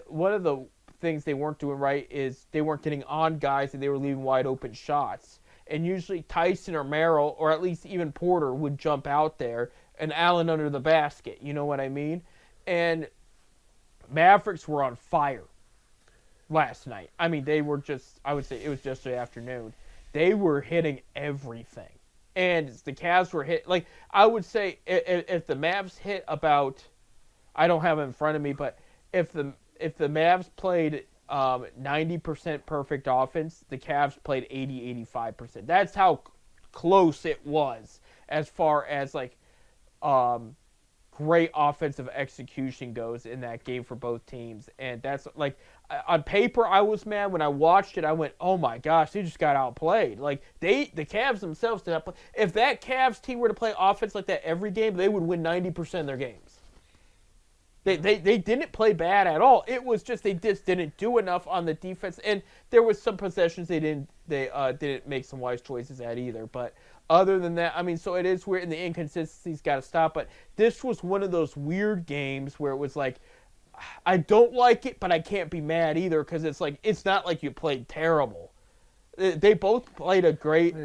one of the things they weren't doing right is they weren't getting on guys and they were leaving wide open shots. And usually Tyson or Merrill, or at least even Porter, would jump out there and Allen under the basket. You know what I mean? And Mavericks were on fire last night. I mean, they were just, I would say it was yesterday afternoon. They were hitting everything. And the Cavs were hit. Like, I would say if the Mavs hit about, I don't have it in front of me, but if the Mavs played 90% perfect offense, the Cavs played 80-85%. That's how close it was as far as like great offensive execution goes in that game for both teams. And that's like on paper I was mad. When I watched it, I went, oh my gosh, they just got outplayed. Like the Cavs themselves did not play. If that Cavs team were to play offense like that every game, they would win 90% of their games. They didn't play bad at all. It was just they just didn't do enough on the defense, and there was some possessions they didn't make some wise choices at either. But other than that, I mean, so it is weird, and the inconsistency's got to stop. But this was one of those weird games where it was like, I don't like it, but I can't be mad either because it's like it's not like you played terrible. They both played a great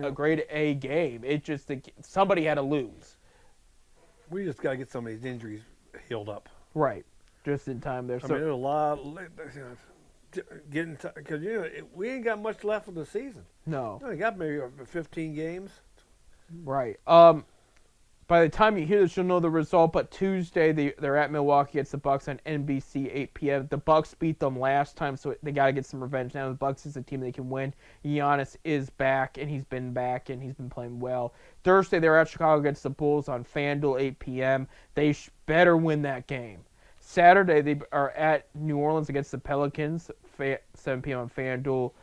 A game. It just somebody had to lose. We just got to get some of these injuries healed up. Right, just in time there. I mean, there's a lot getting because we ain't got much left of the season. No, we got maybe 15 games. Right. By the time you hear this, you'll know the result. But Tuesday, they're at Milwaukee against the Bucks on NBC 8 p.m. The Bucks beat them last time, so they got to get some revenge now. The Bucks is a team they can win. Giannis is back, and he's been back, and he's been playing well. Thursday, they're at Chicago against the Bulls on FanDuel 8 p.m. They better win that game. Saturday, they are at New Orleans against the Pelicans, 7 p.m. on FanDuel.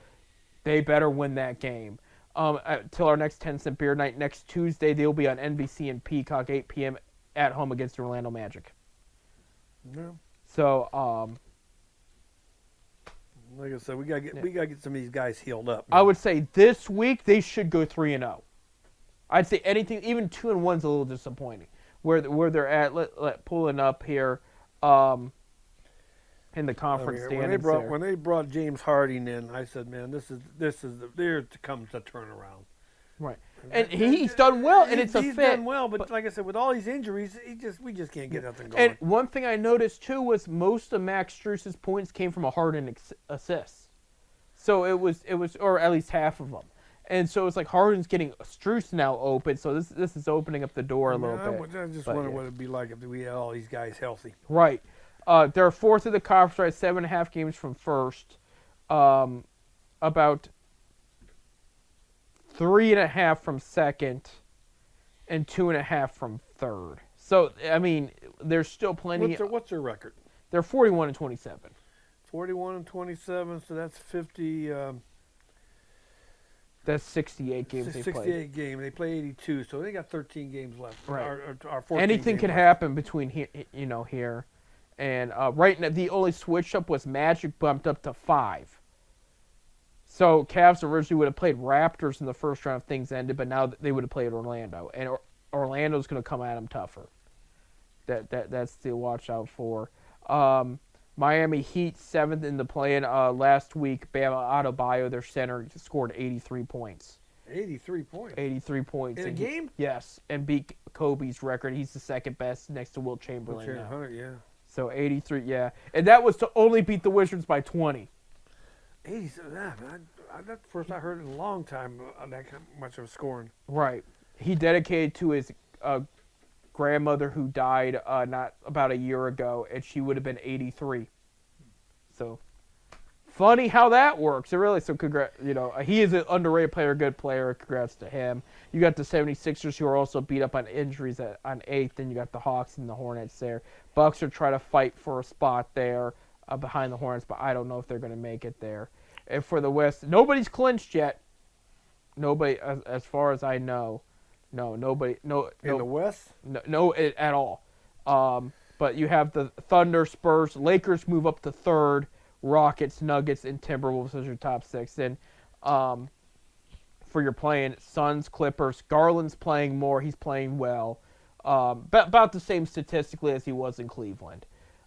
They better win that game. Till our next 10-cent beer night next Tuesday, they'll be on NBC and Peacock 8 p.m. at home against the Orlando Magic. Yeah. So, like I said, we gotta get some of these guys healed up. I would say this week they should go 3-0. I'd say anything, even 2-1's a little disappointing. Where they're at, pulling up here. In the conference standings. When they brought James Harden in, I said, "Man, there comes a turnaround." Right, and he's done well, and it's a fit. He's done well, but like I said, with all these injuries, we just can't get nothing going. And one thing I noticed too was most of Max Strus's points came from a Harden assist. So it was, or at least half of them. And so it's like Harden's getting Strus now open, so this is opening up the door a little bit. I just wonder what it'd be like if we had all these guys healthy. Right. They're fourth in the conference, right? 7.5 games from first. About 3.5 from second, and 2.5 from third. So I mean, there's still plenty. What's their record? They're 41-27. 41-27. So that's 50. That's 68 games they 68 played. games. They play 82, so they got 13 games left. Right. Or 14 Anything games could left. happen between here, and right now the only switch up was Magic bumped up to 5. So Cavs originally would have played Raptors in the first round if things ended, but now they would have played Orlando, and Orlando's going to come at them tougher. That's to watch out for. Miami Heat 7th in the play-in. Last week, Bama Adebayo, their center, scored 83 points. 83 points. 83 points. In a game? Yes, and beat Kobe's record. He's the second best next to Wilt Chamberlain now. Yeah. So 83, yeah. And that was to only beat the Wizards by 20. 87. That's the first I heard in a long time that much of scoring. Right. He dedicated to his grandmother who died not about a year ago, and she would have been 83. So funny how that works. It really, so congrats. He is an underrated player, good player. Congrats to him. You got the 76ers who are also beat up on injuries on 8th, and you got the Hawks and the Hornets there. Bucks are trying to fight for a spot there behind the Hornets, but I don't know if they're going to make it there. And for the West, nobody's clinched yet. Nobody, as far as I know. No, nobody. No, In the West? no, at all. But you have the Thunder, Spurs, Lakers move up to 3rd, Rockets, Nuggets, and Timberwolves as your top 6. And for your playing, Suns, Clippers, Garland's playing more. He's playing well. About the same statistically as he was in Cleveland.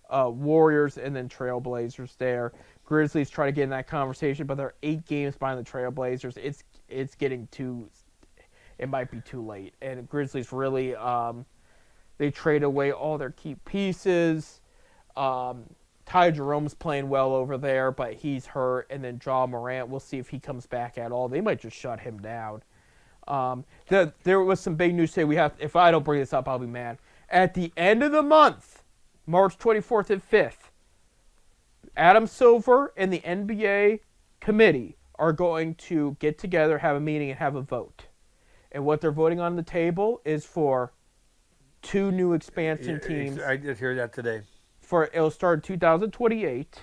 Warriors and then Trailblazers there. Grizzlies try to get in that conversation, but they're 8 games behind the Trailblazers. It's getting too. It might be too late. And Grizzlies really, they trade away all their key pieces. Ty Jerome's playing well over there, but he's hurt. And then Ja Morant, we'll see if he comes back at all. They might just shut him down. There was some big news today. If I don't bring this up, I'll be mad. At the end of the month, March 24th and 5th, Adam Silver and the NBA committee are going to get together, have a meeting, and have a vote. And what they're voting on the table is for 2 new expansion teams. I did hear that today. It'll start in 2028.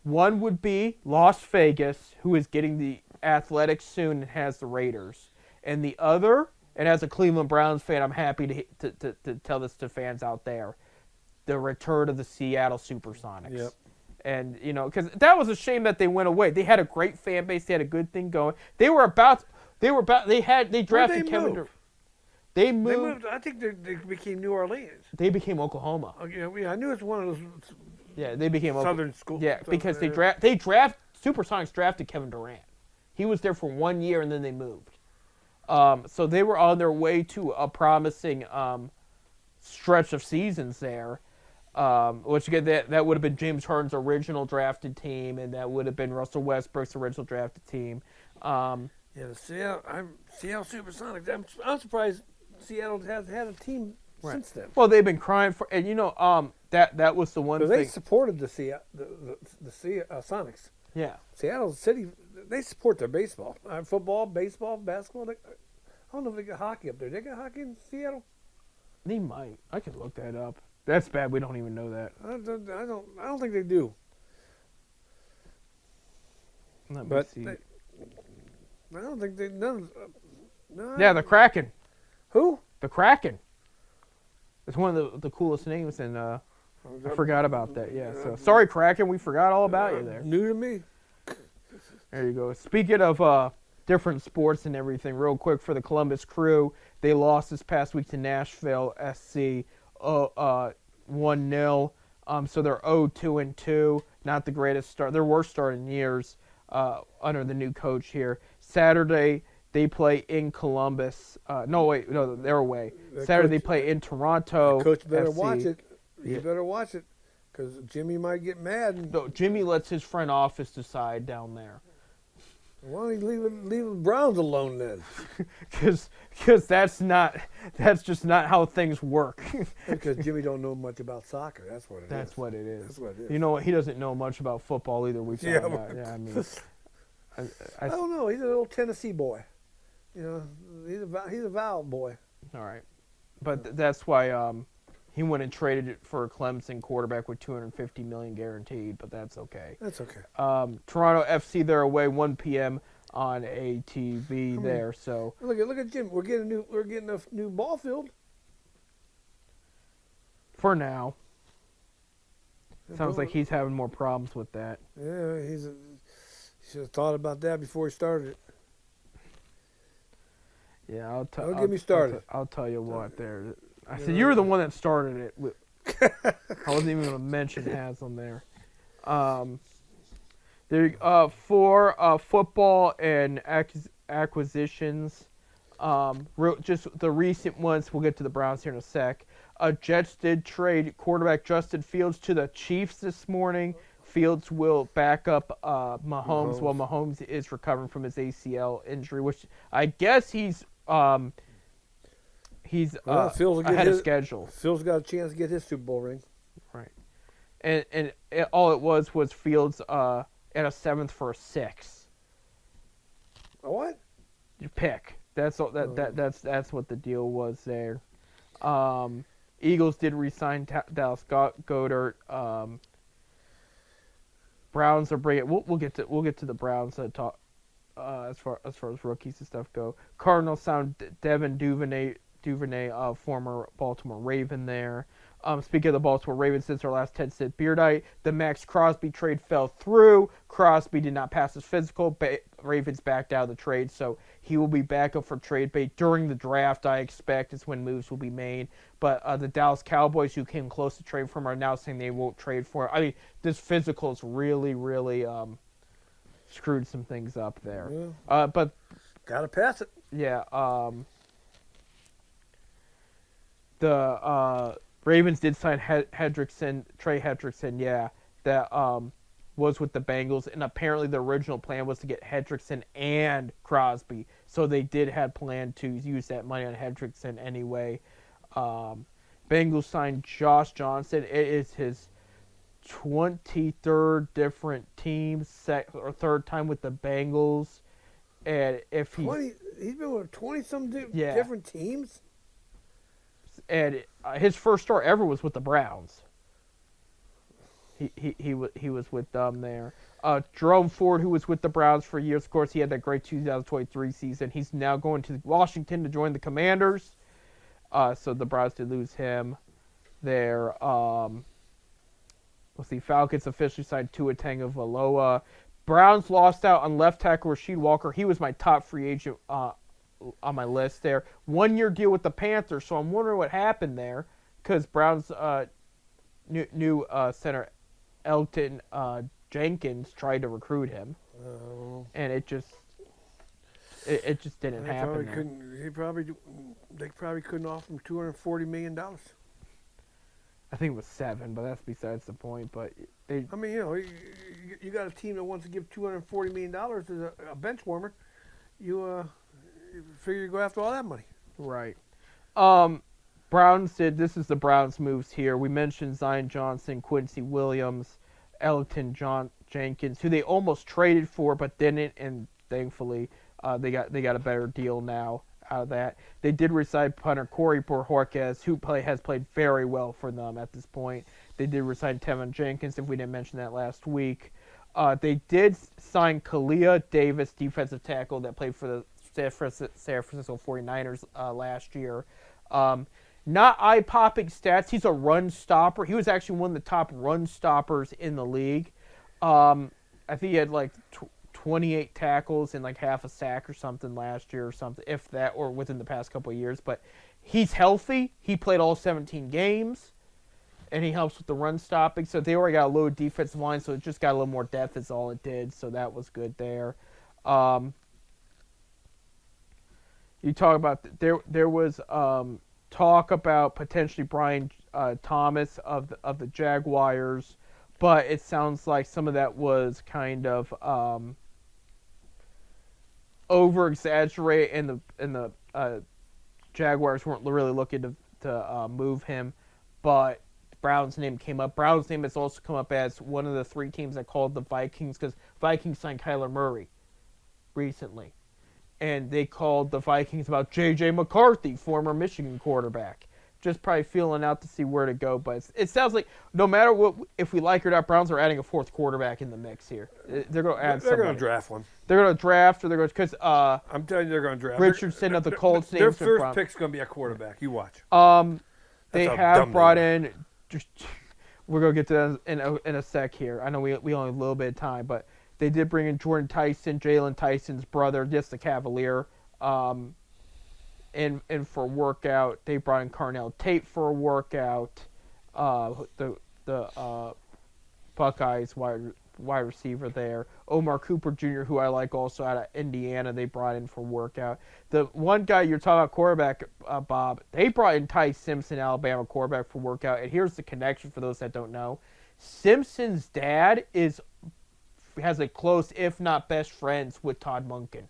One would be Las Vegas, who is getting the Athletics soon and has the Raiders. And the other, and as a Cleveland Browns fan, I'm happy to tell this to fans out there, the return of the Seattle Supersonics. Yep. And, because that was a shame that they went away. They had a great fan base. They had a good thing going. They drafted Kevin Durant. They moved. I think they became New Orleans. They became Oklahoma. Okay, I knew it's one of those. Yeah, they became Southern school. Yeah, because Supersonics drafted Kevin Durant. He was there for 1 year and then they moved. So they were on their way to a promising stretch of seasons there. Which again, that would have been James Harden's original drafted team, and that would have been Russell Westbrook's original drafted team. The Seattle Supersonics. I'm surprised Seattle has had a team since then. Well, they've been crying for, and that was the one thing. They supported the Sonics. Yeah. Seattle City, they support their baseball, football, baseball, basketball. I don't know if they got hockey up there. They got hockey in Seattle. They might. I could look that up. That's bad. We don't even know that. I don't think they do. Let me see. I don't think they. No, yeah, the Kraken. Who? The Kraken. It's one of the coolest names, and I forgot about that. Yeah. So sorry, Kraken. We forgot all about you there. New to me. There you go. Speaking of different sports and everything, real quick for the Columbus Crew, they lost this past week to Nashville SC. 1-0. So they're 0-2-2. Not the greatest start. Their worst start in years under the new coach here. Saturday they play in Columbus. They're away. Saturday they play in Toronto. The coach better FC. watch it. He better watch it because Jimmy might get mad. No, Jimmy lets his front office decide down there. Why don't you leave the Browns alone then? Because that's just not how things work. Because Jimmy don't know much about soccer. That's what it is. That's what it is. That's what it is. You know what? He doesn't know much about football either. We found out. Yeah, I mean, I don't know. He's a little Tennessee boy. You know, he's a Val boy. all right, but that's why he went and traded it for a Clemson quarterback with $250 million guaranteed. But that's okay. That's okay. Toronto FC, they're away 1 p.m. on ATV there. So look at Jim. We're getting a new ball field. for now, sounds like he's having more problems with that. Yeah, he should have thought about that before he started it. Yeah, Don't get me started. I'll tell you what. There, I said you were the one that started it. I wasn't even going to mention Haslam there. For football and acquisitions, just the recent ones. We'll get to the Browns here in a sec. Jets did trade quarterback Justin Fields to the Chiefs this morning. Fields will back up Mahomes while Mahomes is recovering from his ACL injury, which I guess he's ahead of schedule. Phil's got a chance to get his Super Bowl ring. Right, and all it was Fields at a 7th for a 6th. A what? You pick. That's all. That's what the deal was there. Eagles did re-sign Dallas Goedert. Browns are bringing. We'll get to the Browns to talk as far as rookies and stuff go. Cardinals signed Devin Duvernay, former Baltimore Raven there. Speaking of the Baltimore Ravens, since our last Ted Sid Beardite, the Max Crosby trade fell through. Crosby did not pass his physical. Ravens backed out of the trade, so he will be back up for trade bait during the draft. I expect is when moves will be made. But the Dallas Cowboys, who came close to trade for him, are now saying they won't trade for him. I mean, this physical has really screwed some things up there. Yeah. But gotta pass it. Yeah. The Ravens did sign Trey Hendrickson, yeah, that was with the Bengals, and apparently the original plan was to get Hendrickson and Crosby, so they did have planned to use that money on Hendrickson anyway. Bengals signed Josh Johnson. It is his 23rd different team, third time with the Bengals, and if he's been with 20-some different teams. And his first start ever was with the Browns. He was with them there. Jerome Ford, who was with the Browns for years, of course, he had that great 2023 season. He's now going to Washington to join the Commanders. So the Browns did lose him there. Let's see, Falcons officially signed Tua Tagovailoa. Browns lost out on left tackle Rasheed Walker. He was my top free agent on my list there. 1-year deal with the Panthers, so I'm wondering what happened there, because Browns new center Elton Jenkins tried to recruit him, and it just didn't happen. They probably couldn't offer him $240 million. I think it was 7, but that's besides the point. But you got a team that wants to give $240 million as a bench warmer. You figure you go after all that money. Right. This is the Browns moves here. We mentioned Zion Johnson, Quincy Williams, Elton Jenkins, who they almost traded for but didn't, and thankfully they got a better deal now out of that. They did resign punter Corey Bojorquez, who has played very well for them at this point. They did resign Tevin Jenkins, if we didn't mention that last week. They did sign Kalia Davis, defensive tackle that played for the San Francisco 49ers last year. Not eye-popping stats. He's a run stopper. He was actually one of the top run stoppers in the league. I think he had like 28 tackles and like half a sack or something last year or something, if that, or within the past couple of years. But he's healthy. He played all 17 games, and he helps with the run stopping. So they already got a low defensive line, so it just got a little more depth is all it did. So that was good there. You talk about there was talk about potentially Brian Thomas of the Jaguars, but it sounds like some of that was kind of over exaggerate, and the Jaguars weren't really looking to move him, but Brown's name came up. Brown's name has also come up as one of the 3 teams that called the Vikings, because Vikings signed Kyler Murray recently, and they called the Vikings about J.J. McCarthy, former Michigan quarterback. Just probably feeling out to see where to go, but it sounds like no matter what, if we like it or not, Browns are adding a 4th quarterback in the mix here. They're going to add. They're going to draft one. They're going to draft, or they're going to, because I'm telling you, they're going to draft. Richardson of the Colts. Their first pick's going to be a quarterback. You watch. They have brought in. We're going to get to that in a sec here. I know we only have a little bit of time, but they did bring in Jordan Tyson, Jalen Tyson's brother, just the Cavalier. And for a workout, they brought in Carnell Tate for a workout. The Buckeyes wide receiver there. Omar Cooper Jr., who I like also out of Indiana, they brought in for workout. The one guy you're talking about, quarterback, Bob, they brought in Ty Simpson, Alabama quarterback, for workout. And here's the connection for those that don't know. Simpson's dad has a close, if not best friends, with Todd Monken.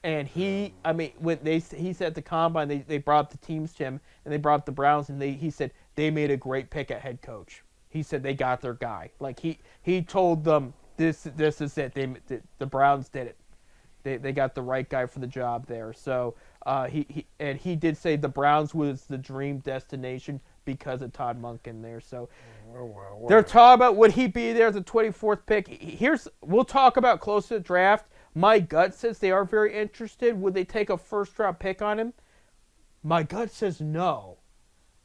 And he said at the combine, they brought up the teams to him, and they brought up the Browns, and he said they made a great pick at head coach. He said they got their guy. Like he told them this is it. The Browns did it. They got the right guy for the job there. So he did say the Browns was the dream destination because of Todd Monken there. So they're talking about would he be there at the 24th pick. We'll talk about close to the draft. My gut says they are very interested. Would they take a first-round pick on him? My gut says no.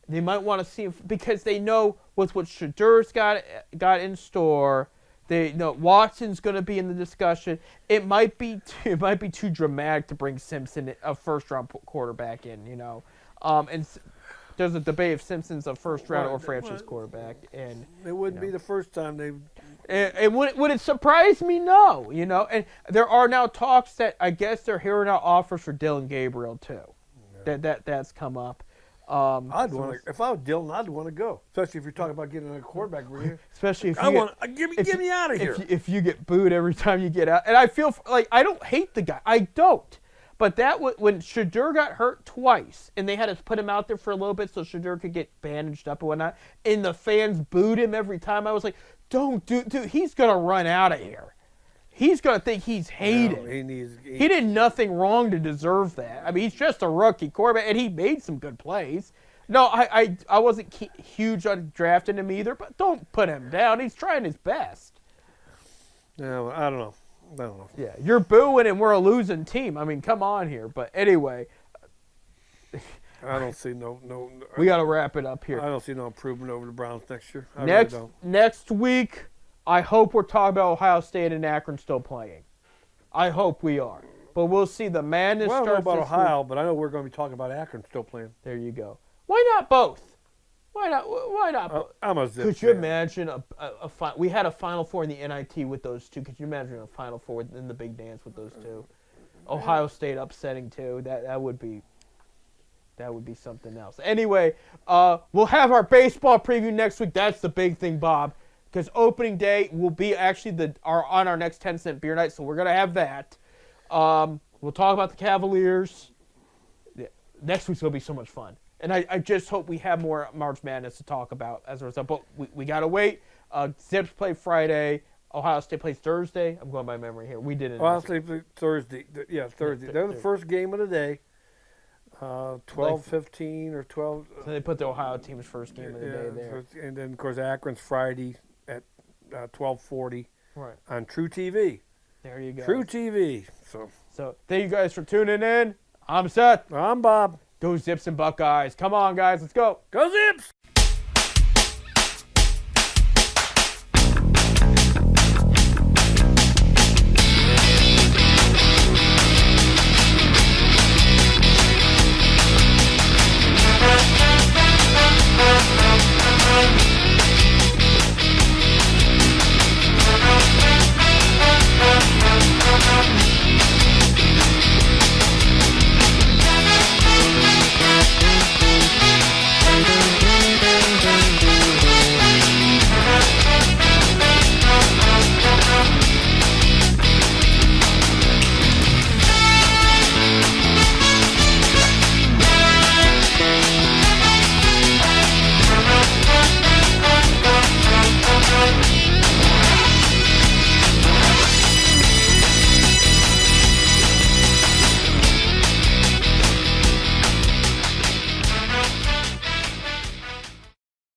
They might want to see him because they know with what Shadur's got in store. They know Watson's going to be in the discussion. It might be too dramatic to bring Simpson, a first-round quarterback, in. And there's a debate if Simpson's a first-round or franchise quarterback, and it wouldn't be the first time they've. And would it surprise me? No, And there are now talks that I guess they're hearing out offers for Dillon Gabriel too. Yeah. That's come up. If I was Dillon, I'd want to go, especially if you're talking about getting a quarterback. Especially if get me out of here. If you get booed every time you get out, and I feel like I don't hate the guy, I don't. But when Shadur got hurt twice, and they had to put him out there for a little bit so Shadur could get bandaged up and whatnot, and the fans booed him every time, I was like, don't dude, he's gonna run out of here. He's gonna think he's hated. No, he did nothing wrong to deserve that. I mean, he's just a rookie quarterback, and he made some good plays. No, I wasn't huge on drafting him either, but don't put him down. He's trying his best. Yeah, I don't know. Yeah, you're booing and we're a losing team. I mean, come on here. But anyway, I don't see no. We got to wrap it up here. I don't see no improvement over the Browns next year. Next week, I hope we're talking about Ohio State and Akron still playing. I hope we are. But we'll see. The madness starts. I don't know about Ohio, week. But I know we're going to be talking about Akron still playing. There you go. Why not both? Why not both? I'm a Zip Could you imagine we had a Final Four in the NIT with those two. Could you imagine a Final Four in the Big Dance with those two? Ohio State upsetting too. That would be something else. Anyway, we'll have our baseball preview next week. That's the big thing, Bob, because opening day will be actually on our next 10-cent beer night, so we're gonna have that. We'll talk about the Cavaliers. Next week's gonna be so much fun. And I just hope we have more March Madness to talk about as a result. But we got to wait. Zips play Friday. Ohio State plays Thursday. I'm going by memory here. We did it. Ohio State plays Thursday. Yeah, Thursday. They're the first game of the day. 12:15 or 12. So they put the Ohio team's first game of the day there. And then, of course, Akron's Friday at 12:40 right. on True TV. There you go. True TV. So thank you guys for tuning in. I'm Seth. I'm Bob. Go Zips and Buckeyes. Come on, guys. Let's go. Go Zips!